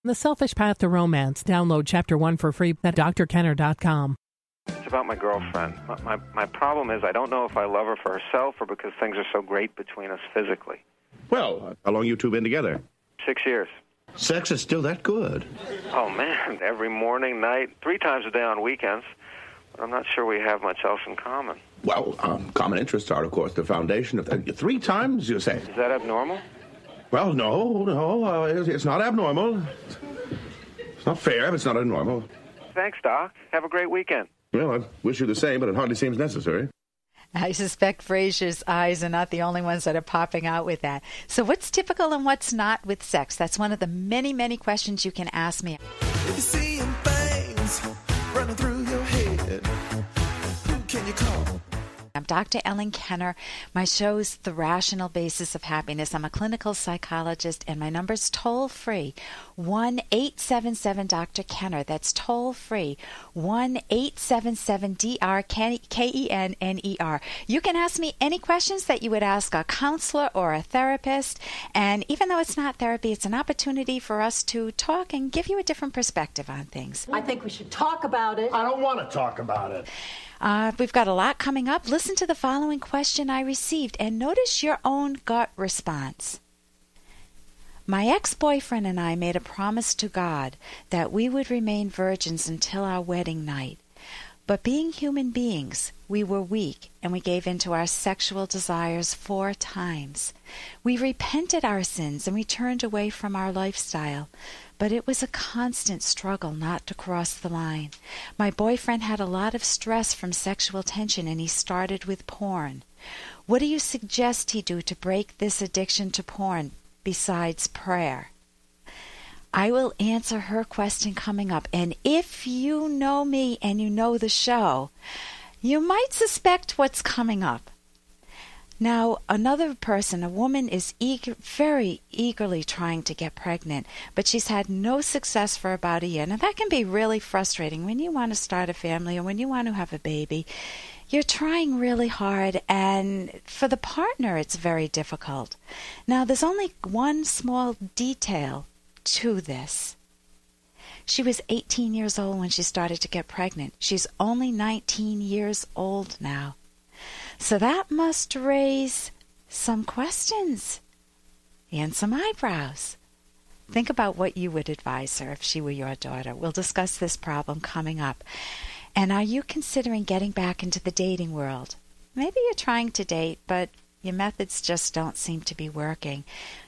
The Selfish Path to Romance. Download Chapter 1 for free at drkenner.com. It's about my girlfriend. My problem is I don't know if I love her for herself or because things are so great between us physically. Well, how long you two been together? 6 years. Sex is still that good. Oh, man, every morning, night, 3 times a day on weekends. But I'm not sure we have much else in common. Well, common interests are, of course, the foundation of... 3 times, you say? Is that abnormal? Well, no, it's not abnormal. It's not fair, but it's not abnormal. Thanks, Doc. Have a great weekend. Well, I wish you the same, but it hardly seems necessary. I suspect Frasier's eyes are not the only ones that are popping out with that. So what's typical and what's not with sex? That's one of the many, many questions you can ask me. If you're seeing things running through your head, who can you call? I'm Dr. Ellen Kenner. My show's The Rational Basis of Happiness. I'm a clinical psychologist, and my number's toll-free, 1-877-Dr. That's toll-free, 1-877-DRKENNER. You can ask me any questions that you would ask a counselor or a therapist, and even though it's not therapy, it's an opportunity for us to talk and give you a different perspective on things. I think we should talk about it. I don't want to talk about it. We've got a lot coming up. Listen to the following question I received and notice your own gut response. My ex-boyfriend and I made a promise to God that we would remain virgins until our wedding night. But being human beings, we were weak and we gave in to our sexual desires 4 times. We repented our sins and we turned away from our lifestyle. But it was a constant struggle not to cross the line. My boyfriend had a lot of stress from sexual tension, and he started with porn. What do you suggest he do to break this addiction to porn besides prayer? I will answer her question coming up. And if you know me and you know the show, you might suspect what's coming up. Now, another person, a woman, is very eagerly trying to get pregnant, but she's had no success for about a year. Now, that can be really frustrating when you want to start a family or when you want to have a baby. You're trying really hard, and for the partner, it's very difficult. Now, there's only one small detail to this. She was 18 years old when she started to get pregnant. She's only 19 years old now. So that must raise some questions and some eyebrows. Think about what you would advise her if she were your daughter. We'll discuss this problem coming up. And are you considering getting back into the dating world? Maybe you're trying to date, but your methods just don't seem to be working.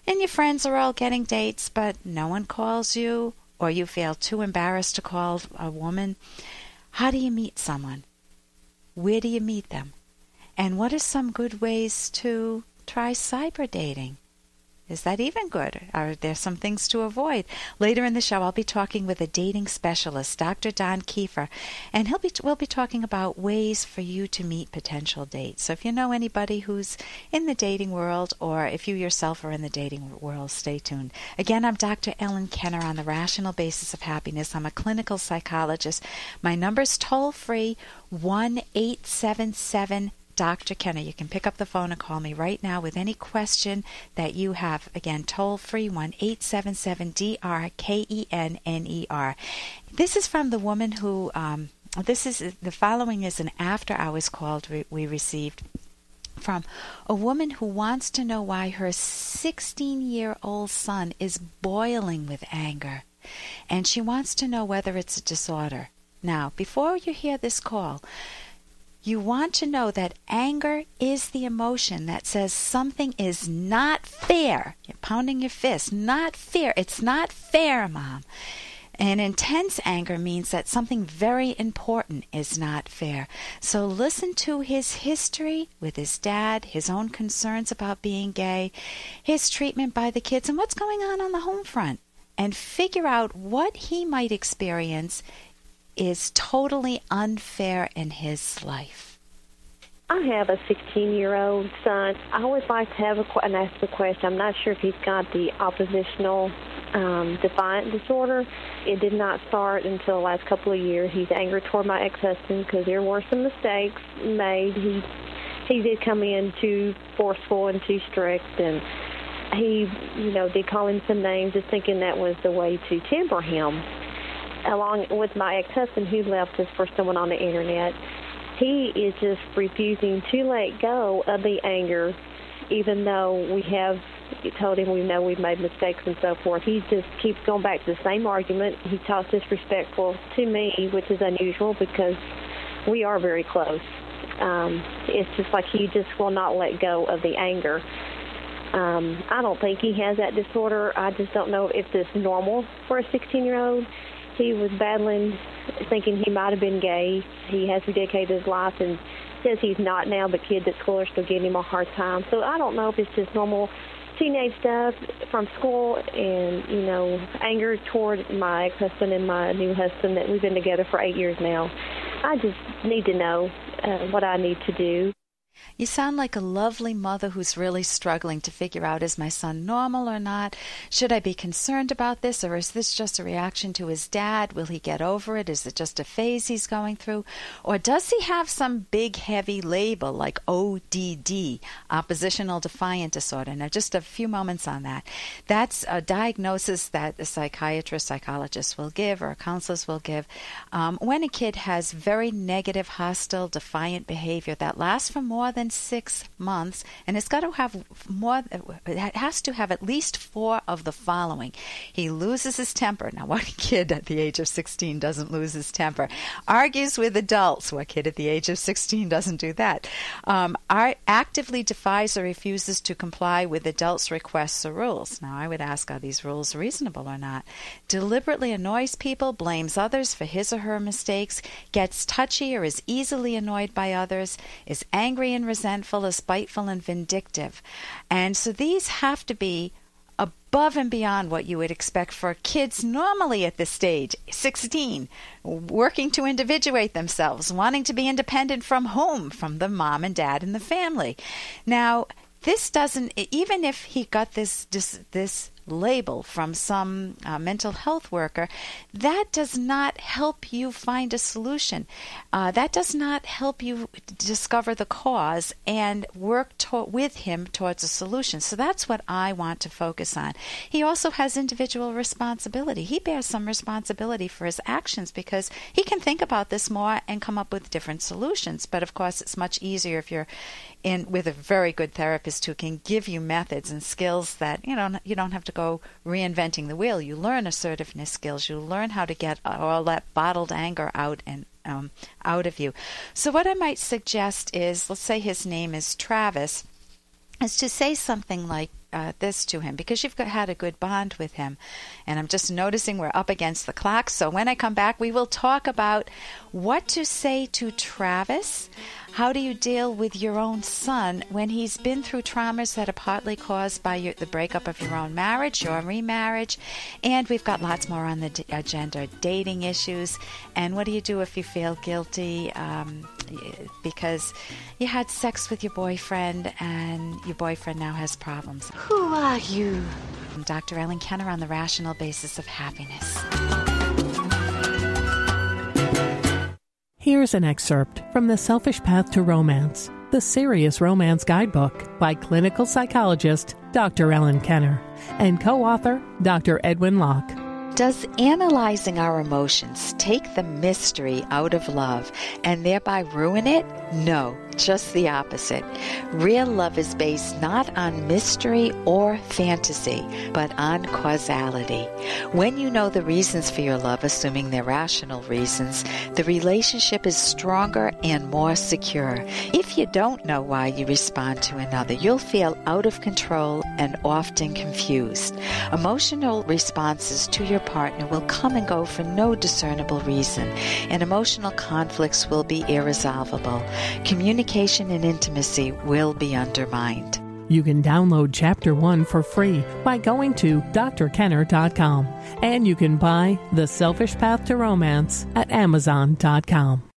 And your friends are all getting dates, but no one calls you, or you feel too embarrassed to call a woman. How do you meet someone? Where do you meet them? And what are some good ways to try cyber dating? Is that even good? Are there some things to avoid? Later in the show, I'll be talking with a dating specialist, Dr. Don Kiefer, and we'll be talking about ways for you to meet potential dates. So if you know anybody who's in the dating world, or if you yourself are in the dating world, stay tuned. Again, I'm Dr. Ellen Kenner on The Rational Basis of Happiness. I'm a clinical psychologist. My number's toll-free, 1-877 Dr. Kenner. You can pick up the phone and call me right now with any question that you have. Again, toll free, 1-877-DRKENNER. This is from the woman who, the following is an after hours call we received from a woman who wants to know why her 16-year-old son is boiling with anger. And she wants to know whether it's a disorder. Now, before you hear this call, you want to know that anger is the emotion that says something is not fair. You're pounding your fist. Not fair. It's not fair, Mom. And intense anger means that something very important is not fair. So listen to his history with his dad, his own concerns about being gay, his treatment by the kids, and what's going on the home front. And figure out what he might experience is totally unfair in his life. I have a 16-year-old son. I always like to have and ask the question. I'm not sure if he's got the oppositional defiant disorder. It did not start until the last couple of years. He's angry toward my ex-husband because there were some mistakes made. He did come in too forceful and too strict, and he, did call him some names, just thinking that was the way to temper him. Along with my ex-husband, who left us for someone on the internet, he is just refusing to let go of the anger, even though we have told him we know we've made mistakes and so forth. He just keeps going back to the same argument. He talks disrespectful to me, which is unusual because we are very close. It's just like he just will not let go of the anger. I don't think he has that disorder. I just don't know if this is normal for a 16-year-old. He was battling, thinking he might have been gay. He has rededicated his life and says he's not now, but kids at school are still giving him a hard time. So I don't know if it's just normal teenage stuff from school and, anger toward my ex-husband and my new husband that we've been together for 8 years now. I just need to know what I need to do. You sound like a lovely mother who's really struggling to figure out, is my son normal or not? Should I be concerned about this, or is this just a reaction to his dad? Will he get over it? Is it just a phase he's going through? Or does he have some big, heavy label like ODD, Oppositional Defiant Disorder? Now, just a few moments on that. That's a diagnosis that a psychiatrist, psychologist will give, or counselors will give. When a kid has very negative, hostile, defiant behavior that lasts for more than 6 months, and it has to have at least 4 of the following. He loses his temper. Now, what kid at the age of 16 doesn't lose his temper? Argues with adults. What kid at the age of 16 doesn't do that? Actively defies or refuses to comply with adults' requests or rules. Now, I would ask, are these rules reasonable or not? Deliberately annoys people, blames others for his or her mistakes, gets touchy or is easily annoyed by others, is angry and resentful, is spiteful and vindictive. And so these have to be above and beyond what you would expect for kids normally at this stage, 16, working to individuate themselves, wanting to be independent from home, from the mom and dad and the family. Now, this doesn't, even if he got this label from some mental health worker, that does not help you find a solution. That does not help you discover the cause and work with him towards a solution. So that's what I want to focus on. He also has individual responsibility. He bears some responsibility for his actions because he can think about this more and come up with different solutions. But of course, it's much easier if you're in with a very good therapist who can give you methods and skills that you don't have to go reinventing the wheel. You learn assertiveness skills. You learn how to get all that bottled anger out and out of you. So what I might suggest is, let's say his name is Travis, is to say something like this to him, because you've had a good bond with him. And I'm just noticing we're up against the clock. So when I come back, we will talk about what to say to Travis. How do you deal with your own son when he's been through traumas that are partly caused by the breakup of your own marriage, your remarriage? And we've got lots more on the agenda, dating issues. And what do you do if you feel guilty because you had sex with your boyfriend and your boyfriend now has problems? Who are you? I'm Dr. Ellen Kenner on the Rational Basis of Happiness. Here's an excerpt from The Selfish Path to Romance, the Serious Romance Guidebook by clinical psychologist Dr. Ellen Kenner and co-author Dr. Edwin Locke. Does analyzing our emotions take the mystery out of love and thereby ruin it? No, just the opposite. Real love is based not on mystery or fantasy, but on causality. When you know the reasons for your love, assuming they're rational reasons, the relationship is stronger and more secure. If you don't know why you respond to another, you'll feel out of control and often confused. Emotional responses to your partner will come and go for no discernible reason, and emotional conflicts will be irresolvable. Communication and intimacy will be undermined. You can download Chapter 1 for free by going to drkenner.com, and you can buy The Selfish Path to Romance at Amazon.com.